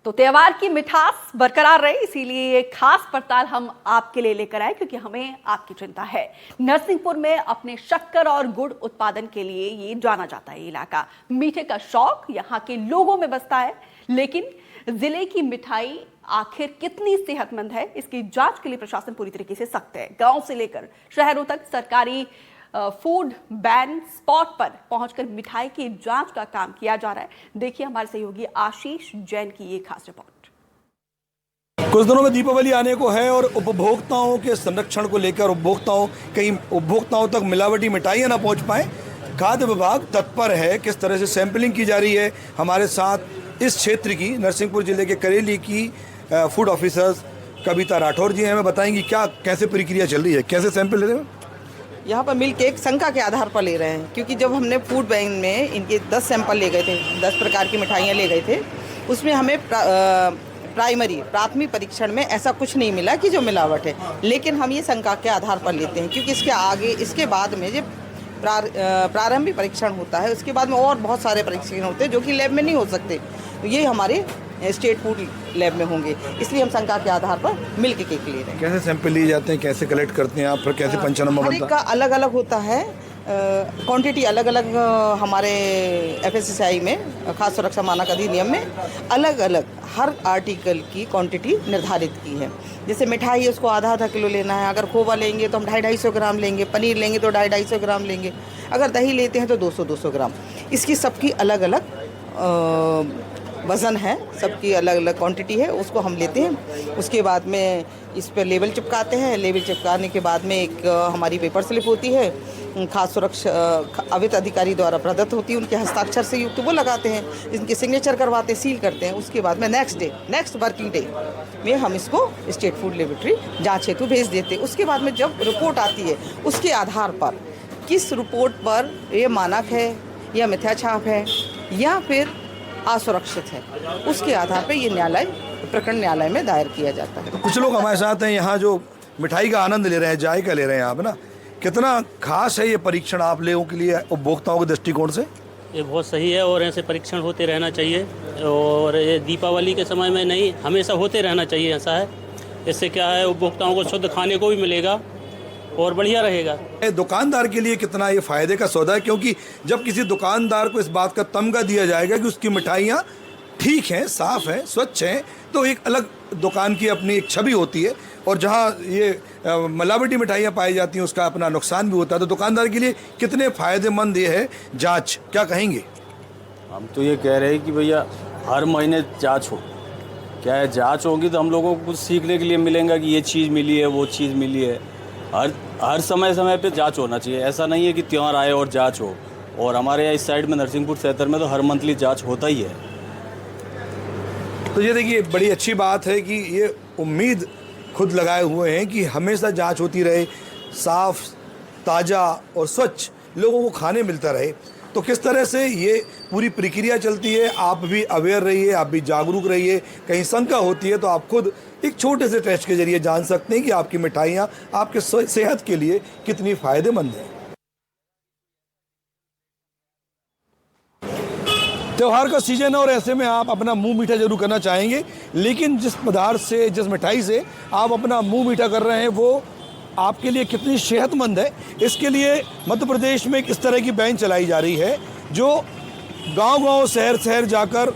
तो त्योहार की मिठास बरकरार रहे, इसीलिए ये खास पड़ताल हम आपके लिए लेकर आए, क्योंकि हमें आपकी चिंता है। नरसिंहपुर में अपने शक्कर और गुड़ उत्पादन के लिए ये जाना जाता है। ये इलाका मीठे का शौक यहाँ के लोगों में बसता है, लेकिन जिले की मिठाई आखिर कितनी सेहतमंद है, इसकी जांच के लिए प्रशासन पूरी तरीके से सख्त है। गांव से लेकर शहरों तक सरकारी फूड बैन स्पॉट पर पहुंचकर मिठाई की जांच का काम किया जा रहा है। देखिए हमारे सहयोगी आशीष जैन की ये खास रिपोर्ट। कुछ दिनों में दीपावली आने को है और उपभोक्ताओं के संरक्षण को लेकर कहीं उपभोक्ताओं तक मिलावटी मिठाइयां ना पहुंच पाए, खाद्य विभाग तत्पर है। किस तरह से सैंपलिंग की जा रही है, हमारे साथ इस क्षेत्र की नरसिंहपुर जिले के करेली की फूड ऑफिसर्स कविता राठौर जी हमें बताएंगी क्या कैसे प्रक्रिया चल रही है, कैसे सैंपल ले रहे हैं। यहाँ पर मिल्क केक शंका के आधार पर ले रहे हैं, क्योंकि जब हमने फूड बैंक में इनके 10 सैंपल ले गए थे, 10 प्रकार की मिठाइयाँ ले गए थे, उसमें हमें प्राथमिक परीक्षण में ऐसा कुछ नहीं मिला कि जो मिलावट है। लेकिन हम ये शंका के आधार पर लेते हैं, क्योंकि इसके बाद में जब प्रारंभिक परीक्षण होता है, उसके बाद में और बहुत सारे परीक्षण होते हैं जो कि लैब में नहीं हो सकते, तो ये हमारे स्टेट फूड लैब में होंगे। इसलिए हम शंका के आधार पर मिल्क केक ले रहे हैं। कैसे सैंपल लिए जाते हैं, कैसे कलेक्ट करते हैं आप, फिर कैसे पंचनामा बनता है? हर एक का अलग अलग होता है, क्वांटिटी अलग अलग। हमारे FSSAI में खाद्य सुरक्षा मानक अधिनियम में अलग अलग हर आर्टिकल की क्वांटिटी निर्धारित की है। जैसे मिठाई है उसको आधा किलो लेना है, अगर खोवा लेंगे तो हम 250 ग्राम लेंगे, पनीर लेंगे तो 250 ग्राम लेंगे, अगर दही लेते हैं तो 200 ग्राम। इसकी सबकी अलग अलग वज़न है, सबकी अलग अलग क्वांटिटी है, उसको हम लेते हैं। उसके बाद में इस पर लेबल चिपकाते हैं। लेबल चिपकाने के बाद में एक हमारी पेपर स्लिप होती है, खाद्य सुरक्षा अवित अधिकारी द्वारा प्रदत्त होती है, उनके हस्ताक्षर से युक्त वो लगाते हैं, इनके सिग्नेचर करवाते हैं, सील करते हैं। उसके बाद में नेक्स्ट वर्किंग डे में हम इसको स्टेट फूड लेबोरेटरी जाँच हेतु भेज देते हैं। उसके बाद में जब रिपोर्ट आती है, उसके आधार पर किस रिपोर्ट पर ये मानक है या मिथ्या छाप है या फिर असुरक्षित है, उसके आधार पर ये प्रकरण न्यायालय में दायर किया जाता है। कुछ लोग हमारे साथ हैं यहाँ जो मिठाई का आनंद ले रहे हैं, जायका ले रहे हैं आप ना, कितना खास है ये परीक्षण आप लोगों के लिए उपभोक्ताओं के दृष्टिकोण से? ये बहुत सही है और ऐसे परीक्षण होते रहना चाहिए, और ये दीपावली के समय में नहीं, हमेशा होते रहना चाहिए। ऐसा है, इससे क्या है, उपभोक्ताओं को शुद्ध खाने को भी मिलेगा और बढ़िया रहेगा। दुकानदार के लिए कितना ये फायदे का सौदा है, क्योंकि जब किसी दुकानदार को इस बात का तमगा दिया जाएगा कि उसकी मिठाइयाँ ठीक हैं, साफ़ हैं, स्वच्छ हैं, तो एक अलग दुकान की अपनी एक छवि होती है, और जहाँ ये मिलावटी मिठाइयाँ पाई जाती हैं उसका अपना नुकसान भी होता है। तो दुकानदार के लिए कितने फ़ायदेमंद ये है जाँच, क्या कहेंगे? हम तो ये कह रहे हैं कि भैया हर महीने जाँच हो। क्या है, जाँच होगी तो हम लोगों को कुछ सीखने के लिए मिलेगा कि ये चीज़ मिली है, वो चीज़ मिली है। हर समय पे जांच होना चाहिए। ऐसा नहीं है कि त्योहार आए और जांच हो, और हमारे यहाँ इस साइड में नरसिंहपुर क्षेत्र में तो हर मंथली जांच होता ही है। तो ये देखिए बड़ी अच्छी बात है कि ये उम्मीद खुद लगाए हुए हैं कि हमेशा जांच होती रहे, साफ, ताज़ा और स्वच्छ लोगों को खाने मिलता रहे। तो किस तरह से ये पूरी प्रक्रिया चलती है, आप भी अवेयर रहिए, आप भी जागरूक रहिए। कहीं शंका होती है तो आप खुद एक छोटे से टेस्ट के जरिए जान सकते हैं कि आपकी मिठाइयाँ आपके सेहत के लिए कितनी फ़ायदेमंद हैं। त्योहार का सीजन है और ऐसे में आप अपना मुंह मीठा जरूर करना चाहेंगे, लेकिन जिस पदार्थ से, जिस मिठाई से आप अपना मुंह मीठा कर रहे हैं वो आपके लिए कितनी सेहतमंद है, इसके लिए मध्य प्रदेश में इस तरह की वैन चलाई जा रही है जो गांव-गांव, शहर-शहर जाकर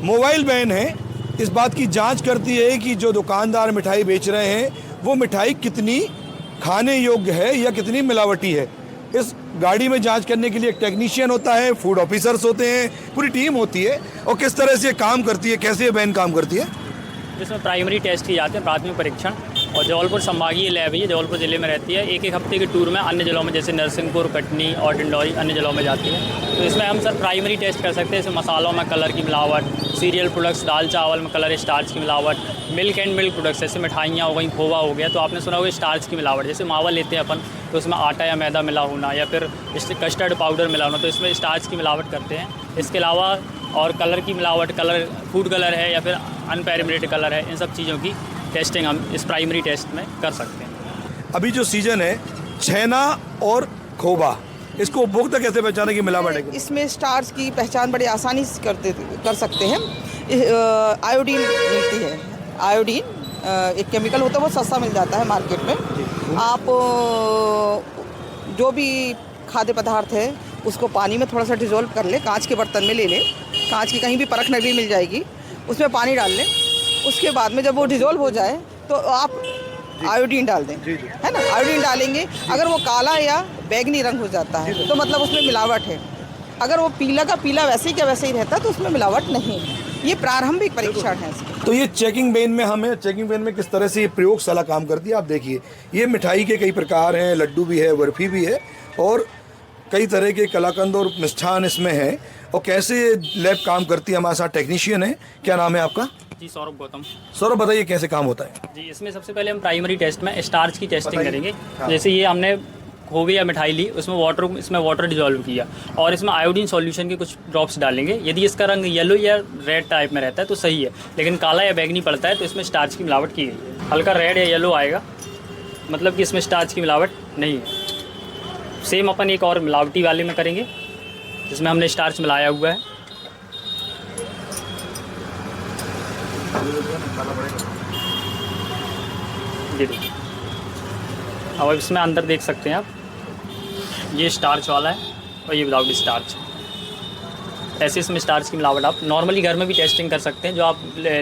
मोबाइल वैन है, इस बात की जांच करती है कि जो दुकानदार मिठाई बेच रहे हैं वो मिठाई कितनी खाने योग्य है या कितनी मिलावटी है। इस गाड़ी में जांच करने के लिए एक टेक्नीशियन होता है, फूड ऑफिसर्स होते हैं, पूरी टीम होती है। और किस तरह से काम करती है, कैसे ये वैन काम करती है? इसमें प्राइमरी टेस्ट किए जाते हैं, प्राथमिक परीक्षण, और जबलपुर संभागीय लैब है, ये जबलपुर ज़िले में रहती है। एक हफ्ते के टूर में अन्य जिलों में जैसे नरसिंहपुर, कटनी और डिंडौरी अन्य जिलों में जाती है। तो इसमें हम सर प्राइमरी टेस्ट कर सकते हैं, जैसे मसालों में कलर की मिलावट, सीरियल प्रोडक्ट्स, दाल चावल में कलर स्टार्च की मिलावट, मिल्क एंड मिल्क प्रोडक्ट्स जैसे मिठाइयाँ हो गई, खोवा हो गया, तो आपने सुना होगा स्टार्च की मिलावट, जैसे मावा लेते हैं अपन तो उसमें आटा या मैदा मिला होना या फिर कस्टर्ड पाउडर मिला होना, तो इसमें स्टार्च की मिलावट करते हैं। इसके अलावा और कलर की मिलावट, कलर फूड कलर है या फिर अनपैरामीटेड कलर है, इन सब चीज़ों की टेस्टिंग हम इस प्राइमरी टेस्ट में कर सकते हैं। अभी जो सीज़न है, छेना और खोबा इसको उपभोक्ता कैसे पहचाने की मिलावट है? इसमें स्टार्च की पहचान बड़ी आसानी से कर सकते हैं। आयोडीन मिलती है। आयोडीन एक केमिकल होता है, वो सस्ता मिल जाता है मार्केट में। आप जो भी खाद्य पदार्थ है उसको पानी में थोड़ा सा डिज़ोल्व कर ले, कांच के बर्तन में ले लें, कांच की कहीं भी परख नकली मिल जाएगी, उसमें पानी डाल लें। उसके बाद में जब वो डिज़ोल्व हो जाए तो आप आयोडीन डाल दें, है ना। आयोडीन डालेंगे, अगर वो काला या बैगनी रंग हो जाता है तो मतलब उसमें मिलावट है। अगर वो पीला का पीला वैसे ही क्या वैसे ही रहता है तो उसमें मिलावट नहीं है। ये प्रारंभिक परीक्षण है इसके। तो ये चेकिंग वेन में किस तरह से ये प्रयोगशाला काम करती है आप देखिए। ये मिठाई के कई प्रकार हैं, लड्डू भी है, बर्फी भी है और कई तरह के कलाकंद और मिष्ठान इसमें है। और कैसे लैब काम करती है, हमारे साथ टेक्नीशियन है। क्या नाम है आपका? जी सौरभ गौतम। सौरभ बताइए कैसे काम होता है? जी, इसमें सबसे पहले हम प्राइमरी टेस्ट में स्टार्च की टेस्टिंग बताइए। करेंगे। हाँ। जैसे ये हमने खोवे या मिठाई ली, इसमें वाटर डिजोल्व किया और इसमें आयोडीन सॉल्यूशन के कुछ ड्रॉप्स डालेंगे। यदि इसका रंग येलो या रेड टाइप में रहता है तो सही है, लेकिन काला या बैगनी पड़ता है तो इसमें स्टार्च की मिलावट की गई है। हल्का रेड या येलो आएगा मतलब कि इसमें स्टार्च की मिलावट नहीं है। सेम अपन एक और मिलावटी वाले में करेंगे जिसमें हमने स्टार्च मिलाया हुआ है। ये देखिए, अब इसमें अंदर देख सकते हैं आप, ये स्टार्च वाला है और ये विदाउट स्टार्च। ऐसे इसमें स्टार्च की मिलावट आप नॉर्मली घर में भी टेस्टिंग कर सकते हैं। जो आप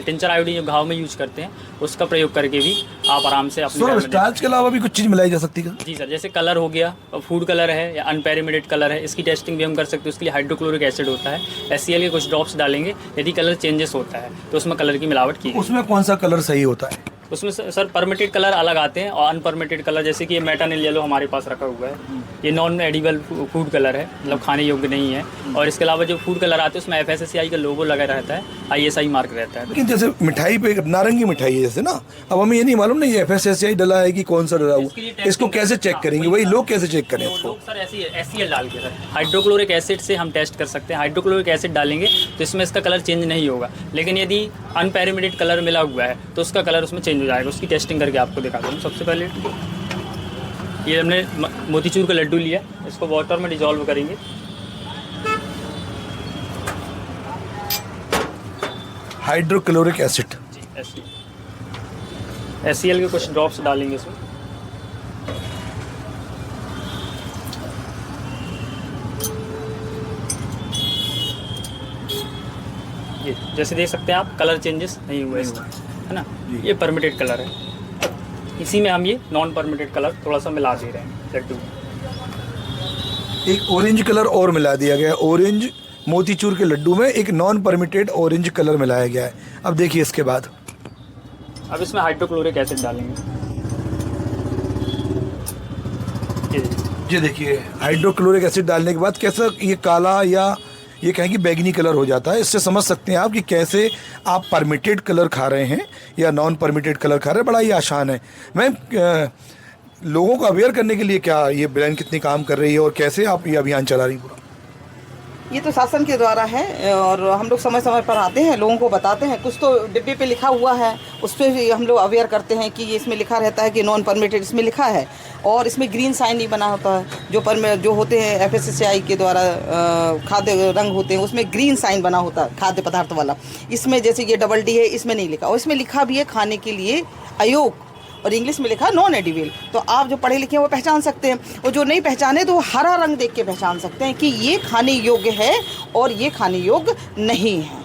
टिंचर आयोडीन जो घाव में यूज करते हैं उसका प्रयोग करके भी आप आराम से अपने घर में स्टार्च के अलावा भी कुछ चीज़ मिलाई जा सकती है? जी सर, जैसे कलर हो गया, फूड कलर है या अनपैरामीटेड कलर है, इसकी टेस्टिंग भी हम कर सकते हैं। उसके लिए हाइड्रोक्लोरिक एसिड होता है, HCl के कुछ ड्रॉप्स डालेंगे। यदि कलर चेंजेस होता है तो उसमें कलर की मिलावट की। उसमें कौन सा कलर सही होता है? उसमें सर परमिटेड कलर अलग आते हैं और अनपरमिटेड कलर, जैसे कि ये मेटानिल येलो हमारे पास रखा हुआ है, ये नॉन एडिबल फूड कलर है, मतलब खाने योग्य नहीं है। और इसके अलावा जो फूड कलर आते हैं उसमें FSSAI का लोगो लगा रहता है, ISI मार्क रहता है। लेकिन जैसे मिठाई पे नारंगी मिठाई है जैसे ना, अब हमें ये नहीं मालूम नहीं ये FSSAI डला है कि कौन सा डला हुआ, इसको कैसे चेक करेंगे? वही लोग कैसे चेक करें उसको? लोग सर ऐसी HCl डाल के, सर हाइड्रोक्लोरिक एसिड से हम टेस्ट कर सकते हैं। हाइड्रोक्लोरिक एसिड डालेंगे तो इसमें इसका कलर चेंज नहीं होगा, लेकिन यदि अनपैरामीटेड कलर मिला हुआ है तो उसका कलर उसमें चेंज हो जाएगा। उसकी टेस्टिंग करके आपको दिखा दूँ। सबसे पहले ये हमने मोतीचूर का लड्डू लिया, इसको वाटर में डिजोल्व करेंगे। हाइड्रोक्लोरिक एसिड, HCl के कुछ ड्रॉप्स डालेंगे इसमें। ये जैसे देख सकते हैं आप, कलर चेंजेस नहीं हुआ इसका, है ना। ये परमिटेड कलर है। इसी में हम ये नॉन परमिटेड कलर थोड़ा सा मिला दे रहे हैं लड्डू में। एक ऑरेंज कलर और मिला दिया गया है। ऑरेंज मोतीचूर के लड्डू में एक नॉन परमिटेड ऑरेंज कलर मिलाया गया है। अब देखिए इसके बाद अब इसमें हाइड्रोक्लोरिक एसिड डालेंगे। ये देखिए हाइड्रोक्लोरिक एसिड डालने के बाद कैसा ये काला या ये कहें कि बैगनी कलर हो जाता है। इससे समझ सकते हैं आप कि कैसे आप परमिटेड कलर खा रहे हैं या नॉन परमिटेड कलर खा रहे हैं। बड़ा ही आसान है। मैम, लोगों को अवेयर करने के लिए क्या ये ब्रांड कितनी काम कर रही है और कैसे आप ये अभियान चला रही पूरा? ये तो शासन के द्वारा है और हम लोग समय समय पर आते हैं, लोगों को बताते हैं। कुछ तो डिब्बे पे लिखा हुआ है, उस पर भी हम लोग अवेयर करते हैं कि ये इसमें लिखा रहता है कि नॉन परमिटेड इसमें लिखा है। और इसमें ग्रीन साइन नहीं बना होता है। जो होते हैं FSSAI के द्वारा खाद्य रंग होते हैं, उसमें ग्रीन साइन बना होता है खाद्य पदार्थ वाला। इसमें जैसे ये DD है, इसमें नहीं लिखा। और इसमें लिखा भी है खाने के लिए अयोग्य, और इंग्लिश में लिखा नॉन एडिबल। तो आप जो पढ़े लिखे हैं वो पहचान सकते हैं, और जो नहीं पहचाने तो वो हरा रंग देख के पहचान सकते हैं कि ये खाने योग्य है और ये खाने योग्य नहीं है।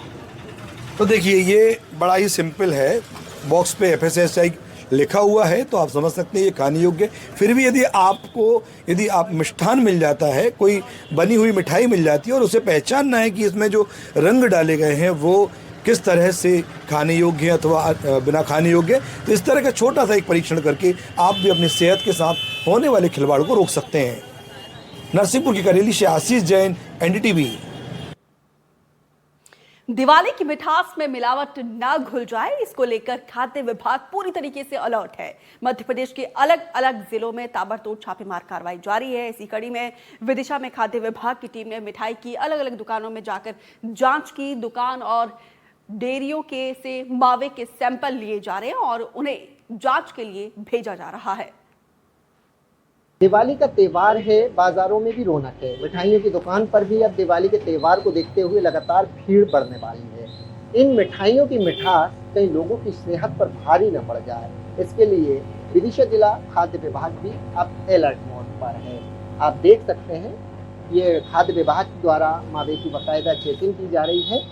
तो देखिए ये बड़ा ही सिंपल है। बॉक्स पे FSSAI लिखा हुआ है तो आप समझ सकते हैं ये खाने योग्य। फिर भी यदि आप मिष्ठान मिल जाता है, कोई बनी हुई मिठाई मिल जाती है और उसे पहचानना है कि इसमें जो रंग डाले गए हैं वो किस तरह से खाने योग्य है अथवा बिना खाने योग्य, तो इस तरह का छोटा सा एक परीक्षण करके आप भी अपनी सेहत के साथ होने वाले खिलवाड़ को रोक सकते हैं। नरसिंहपुर की करेली से आशीष जैन, NDTV। दिवाली की मिठास में मिलावट ना घुल जाए, इसको लेकर खाद्य विभाग पूरी तरीके से अलर्ट है। मध्य प्रदेश के अलग अलग जिलों में ताबड़तोड़ छापेमार कार्रवाई जारी है। इसी कड़ी में विदिशा में खाद्य विभाग की टीम ने मिठाई की अलग अलग दुकानों में जाकर जांच की। दुकान और डेयरियों के से मावे के सैंपल लिए जा रहे हैं और उन्हें जांच के लिए भेजा जा रहा है। दिवाली का त्यौहार है, बाजारों में भी रौनक है। मिठाइयों की दुकान पर भी अब दिवाली के त्यौहार को देखते हुए लगातार भीड़ बढ़ने वाली है। इन मिठाइयों की मिठास कई लोगों की सेहत पर भारी न पड़ जाए, इसके लिए विदिशा जिला खाद्य विभाग भी अब अलर्ट मोड पर है। आप देख सकते हैं, ये खाद्य विभाग द्वारा मावे की बाकायदा चेकिंग की जा रही है।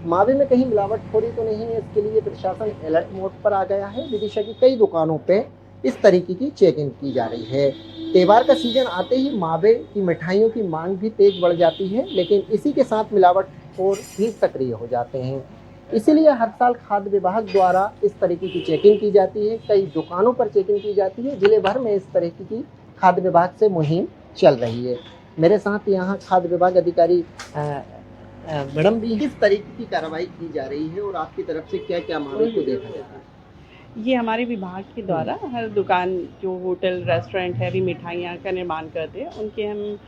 मावे में कहीं मिलावटखोरी तो नहीं है, इसके लिए प्रशासन अलर्ट मोड पर आ गया है। विदिशा की कई दुकानों पे इस तरीके की चेकिंग की जा रही है। त्यौहार का सीजन आते ही मावे की मिठाइयों की मांग भी तेज बढ़ जाती है, लेकिन इसी के साथ मिलावटखोर भी सक्रिय हो जाते हैं। इसीलिए हर साल खाद्य विभाग द्वारा इस तरीके की चेकिंग की जाती है। कई दुकानों पर चेकिंग की जाती है। जिले भर में इस तरीके की खाद्य विभाग से मुहिम चल रही है। मेरे साथ यहाँ खाद्य विभाग अधिकारी मैडम भी, किस तरीके की कार्रवाई की जा रही है और आपकी तरफ से क्या क्या मामलों को देखा जाता है? ये हमारे विभाग के द्वारा हर दुकान, जो होटल रेस्टोरेंट है, भी मिठाइयाँ का निर्माण करते हैं, उनके हम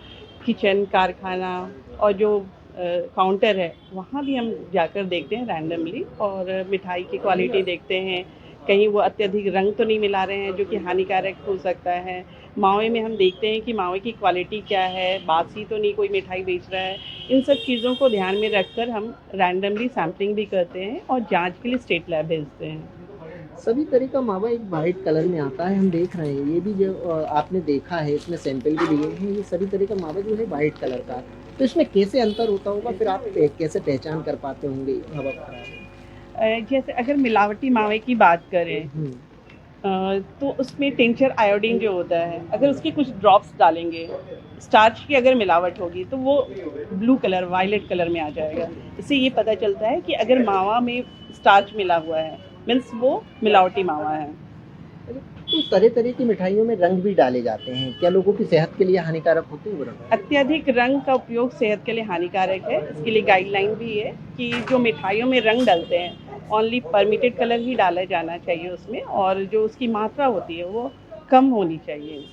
किचन, कारखाना और जो काउंटर है वहाँ भी हम जाकर देखते हैं रैंडमली, और मिठाई की क्वालिटी देखते हैं, कहीं वो अत्यधिक रंग तो नहीं मिला रहे हैं जो कि हानिकारक हो सकता है। मावे में हम देखते हैं कि मावे की क्वालिटी क्या है, बासी तो नहीं कोई मिठाई बेच रहा है। इन सब चीज़ों को ध्यान में रखकर हम रैंडमली सैम्पलिंग भी करते हैं और जांच के लिए स्टेट लैब भेजते हैं। सभी तरह का मावा एक वाइट कलर में आता है, हम देख रहे हैं। ये भी जो आपने देखा है, इसमें सैंपल भी लिए हैं, ये सभी तरह का मावा जो है वाइट कलर का। तो इसमें कैसे अंतर होता होगा, फिर आप कैसे पहचान कर पाते होंगे मावा खराब है? जैसे अगर मिलावटी मावे की बात करें तो उसमें टिंचर आयोडीन जो होता है, अगर उसके कुछ ड्रॉप्स डालेंगे, स्टार्च की अगर मिलावट होगी तो वो ब्लू कलर, वायलेट कलर में आ जाएगा। इससे ये पता चलता है कि अगर मावा में स्टार्च मिला हुआ है, मीन्स वो मिलावटी मावा है। तो तरह तरह की मिठाइयों में रंग भी डाले जाते हैं, क्या लोगों की सेहत के लिए हानिकारक होते हैं वो रंग? अत्यधिक रंग का उपयोग सेहत के लिए हानिकारक है। इसके लिए गाइडलाइन भी है कि जो मिठाइयों में रंग डालते हैं, ओनली परमिटेड कलर ही डाला जाना चाहिए उसमें, और जो उसकी मात्रा होती है वो कम होनी चाहिए।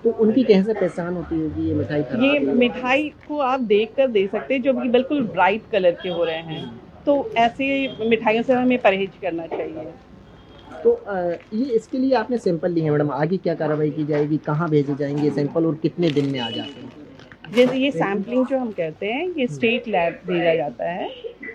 तो उनकी कैसे पहचान होती होगी ये मिठाई खराब ये है? मिठाई को आप देख कर दे सकते हैं, जो कि बिल्कुल ब्राइट कलर के हो रहे हैं, तो ऐसे मिठाइयों से हमें परहेज करना चाहिए। तो ये इसके लिए आपने सैंपल लिए हैं मैडम, आगे क्या कार्रवाई की जाएगी, कहाँ भेजे जाएंगे सैंपल और कितने दिन में आ जाते हैं? जैसे ये सैम्पलिंग जो हम कहते हैं, ये स्टेट लैब भेजा जाता है,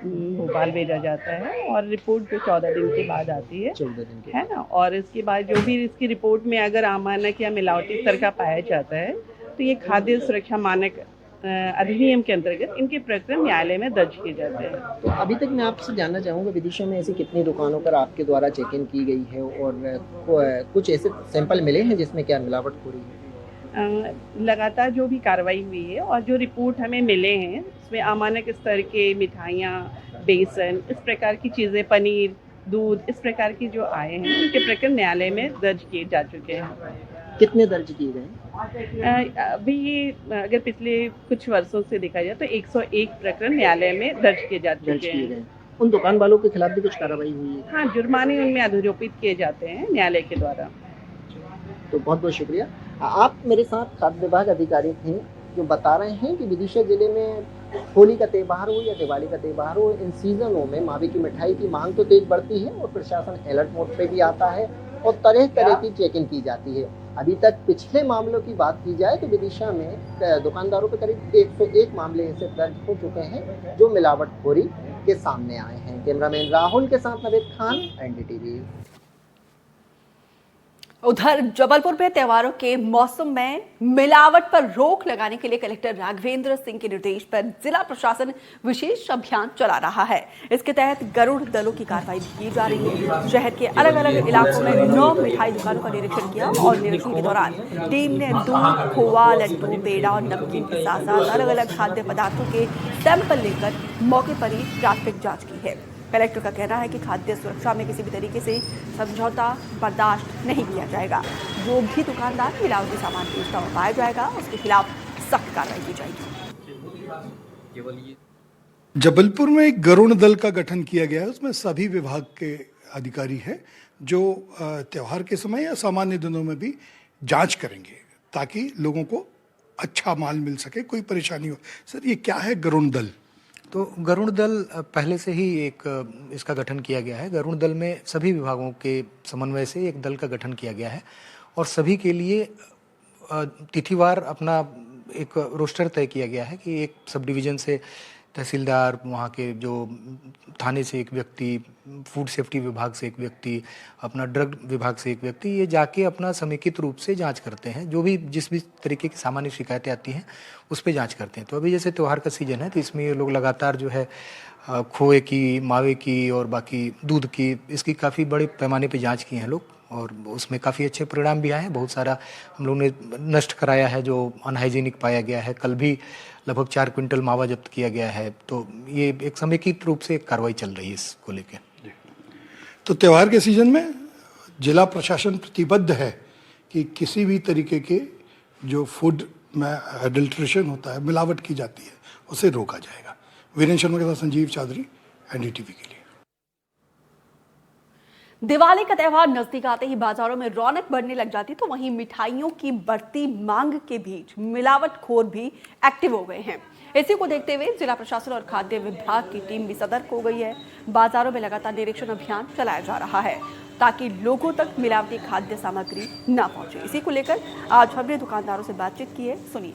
भोपाल भेजा जाता है, और रिपोर्ट जो 14 दिन के बाद आती है, 14 दिन के, है ना। और इसके बाद जो भी इसकी रिपोर्ट में अगर अमानक या मिलावटी स्तर का पाया जाता है, तो ये खाद्य सुरक्षा मानक अधिनियम के अंतर्गत इनके प्रकरण न्यायालय में दर्ज किए जाते हैं। तो अभी तक मैं आपसे जानना चाहूँगा, विदिशा में ऐसी कितनी दुकानों पर आपके द्वारा चेकिंग की गई है और कुछ ऐसे सैंपल मिले हैं जिसमें क्या मिलावट हो रही है? लगातार जो भी कार्रवाई हुई है और जो रिपोर्ट हमें मिले हैं, उसमें अमानक स्तर के मिठाइयाँ, बेसन, इस प्रकार की चीज़ें, पनीर, दूध, इस प्रकार की जो आए हैं, उनके प्रकरण न्यायालय में दर्ज किए जा चुके हैं। कितने दर्ज किए गए? अभी ये अगर पिछले कुछ वर्षों से देखा जाए तो 101 प्रकरण न्यायालय में दर्ज किए जा चुके हैं। उन दुकान वालों के खिलाफ भी कुछ कार्रवाई हुई है? हाँ, जुर्माने उनमें अधरोपित किए जाते हैं न्यायालय के द्वारा। तो बहुत बहुत शुक्रिया। आप मेरे साथ खाद्य विभाग अधिकारी थे जो बता रहे हैं कि विदिशा जिले में होली का त्यौहार हो या दिवाली का त्यौहार हो, इन सीजनों में मावे की मिठाई की मांग तो तेज बढ़ती है और प्रशासन अलर्ट मोड पे भी आता है और तरह तरह की चेकिंग की जाती है। अभी तक पिछले मामलों की बात की जाए तो विदिशा में दुकानदारों पर करीब 101 मामले ऐसे दर्ज हो चुके हैं जो मिलावटखोरी के सामने आए हैं। कैमरामैन राहुल के साथ नवेद खान, एनडीटीवी। उधर जबलपुर में त्योहारों के मौसम में मिलावट पर रोक लगाने के लिए कलेक्टर राघवेंद्र सिंह के निर्देश पर जिला प्रशासन विशेष अभियान चला रहा है। इसके तहत गरुड़ दलों की कार्रवाई भी की जा रही है। शहर के अलग अलग इलाकों में 9 मिठाई दुकानों का निरीक्षण किया और निरीक्षण के दौरान टीम ने दूध, खोआ, लड्डू, पेड़ा और नमकीन के साथ साथ अलग अलग खाद्य पदार्थों के सैंपल लेकर मौके पर ही प्राथमिक जाँच की है। कलेक्टर का कहना है कि खाद्य सुरक्षा में किसी भी तरीके से समझौता बर्दाश्त नहीं किया जाएगा। जो भी दुकानदार मिलावटी सामान बेचता हुआ पाया जाएगा उसके खिलाफ सख्त कार्रवाई की जाएगी। जबलपुर में एक गरुड़ दल का गठन किया गया है। उसमें सभी विभाग के अधिकारी हैं जो त्यौहार के समय या सामान्य दिनों में भी जांच करेंगे ताकि लोगों को अच्छा माल मिल सके, कोई परेशानी हो। सर, ये क्या है गरुड़ दल? तो गरुड़ दल पहले से ही एक इसका गठन किया गया है। गरुड़ दल में सभी विभागों के समन्वय से एक दल का गठन किया गया है और सभी के लिए तिथिवार अपना एक रोस्टर तय किया गया है कि एक सब डिवीज़न से तहसीलदार, वहाँ के जो थाने से एक व्यक्ति, फूड सेफ्टी विभाग से एक व्यक्ति, अपना ड्रग विभाग से एक व्यक्ति, ये जाके अपना समेकित रूप से जांच करते हैं। जो भी जिस भी तरीके की सामान्य शिकायतें आती हैं उस पर जांच करते हैं। तो अभी जैसे त्यौहार का सीजन है तो इसमें ये लोग लगातार जो है खोए की, मावे की और बाकी दूध की, इसकी काफ़ी बड़े पैमाने पे जांच की हैं लोग और उसमें काफ़ी अच्छे परिणाम भी आए हैं। बहुत सारा हम लोग ने नष्ट कराया है जो अनहाइजीनिक पाया गया है। कल भी लगभग 4 क्विंटल मावा जब्त किया गया है। तो ये एक समेकित रूप से एक कार्रवाई चल रही है इसको लेकर। तो त्यौहार के सीजन में जिला प्रशासन प्रतिबद्ध है कि किसी भी तरीके के जो फूड में एडल्ट्रेशन होता है, मिलावट की जाती है, उसे रोका जाएगा। वीरेंद्र शर्मा के साथ संजीव चौधरी, एनडीटीवी के लिए। दिवाली का त्यौहार नजदीक आते ही बाजारों में रौनक बढ़ने लग जाती, तो वहीं मिठाइयों की बढ़ती मांग के बीच मिलावटखोर भी एक्टिव हो गए हैं। इसी को देखते हुए जिला प्रशासन और खाद्य विभाग की टीम भी सतर्क हो गई है। बाजारों में लगातार निरीक्षण अभियान चलाया जा रहा है ताकि लोगों तक मिलावटी खाद्य सामग्री न पहुंचे। इसी को लेकर आज हमने दुकानदारों से बातचीत की है, सुनिए।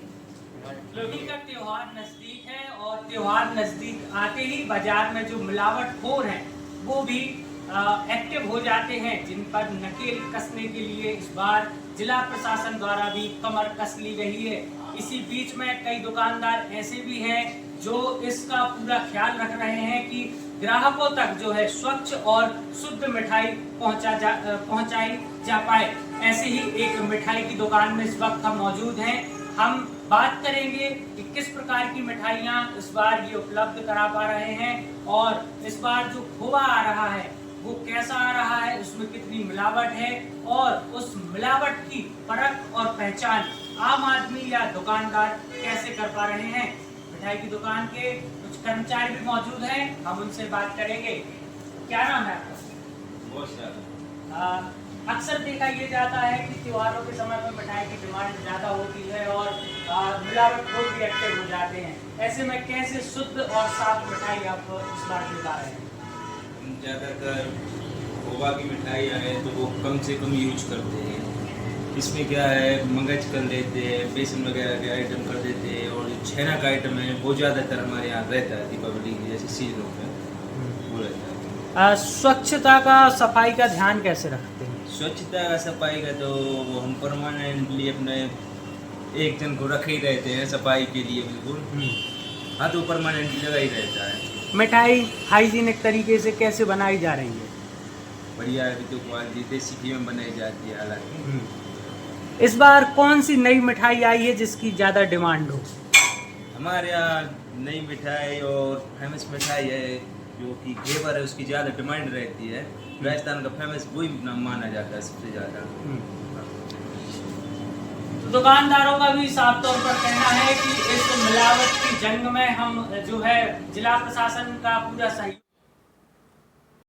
लोहड़ी का त्योहार नजदीक है और त्योहार नजदीक आते ही बाजार में जो मिलावटखोर हैं वो भी एक्टिव हो जाते हैं, जिन पर नकेल कसने के लिए इस बार जिला प्रशासन द्वारा भी कमर कस ली गई है। इसी बीच में कई दुकानदार ऐसे भी हैं जो इसका पूरा ख्याल रख रहे हैं कि ग्राहकों तक जो है स्वच्छ और शुद्ध मिठाई पहुंचाई जा पाए। ऐसे ही एक मिठाई की दुकान में इस वक्त हम मौजूद हैं। हम बात करेंगे कि किस प्रकार की मिठाइयाँ इस बार ये उपलब्ध करा पा रहे हैं और इस बार जो खोवा आ रहा है वो कैसा आ रहा है, उसमें कितनी मिलावट है और उस मिलावट की परख और पहचान आम आदमी या दुकानदार कैसे कर पा रहे हैं। मिठाई की दुकान के कुछ कर्मचारी भी मौजूद हैं, हम उनसे बात करेंगे। क्या नाम है आपका? अक्सर देखा ये जाता है कि त्योहारों के समय में मिठाई की डिमांड ज़्यादा होती है और मिलावटखोर भी एक्टिव हो जाते हैं। ऐसे में कैसे शुद्ध और साफ मिठाई आप इस बार दिखा रहे हैं? ज़्यादातर खोवा की मिठाइयाँ हैं तो वो कम से कम यूज करते हैं। इसमें क्या है, मगज कर देते हैं, बेसन वगैरह के आइटम कर देते हैं और जो छेना का आइटम है वो ज़्यादातर हमारे यहाँ रहता है। दीपावली की जैसे सीजनों में वो रहता है। स्वच्छता का, सफाई का ध्यान कैसे रखते हैं? स्वच्छता का, सफाई का तो वो हम परमानेंटली अपने एक जन को रखे ही रहते हैं सफाई के लिए। बिल्कुल हाँ, तो परमानेंटली लगा ही रहता है। मिठाई हाइजीनिक तरीके से कैसे बनाई जा रही है? बढ़िया है, तो क्वालिटी देसी घी में बनाई जाती है। हालांकि इस बार कौन सी नई मिठाई आई है जिसकी ज़्यादा डिमांड हो? हमारे यहाँ नई मिठाई और फेमस मिठाई है जो कि घेवर है, उसकी ज़्यादा डिमांड रहती है। राजस्थान का फेमस वही माना जाता है सबसे ज़्यादा। तो दुकानदारों का भी साफ तौर पर कहना है कि इस मिलावट की जंग में हम जो है जिला प्रशासन का पूरा सहयोग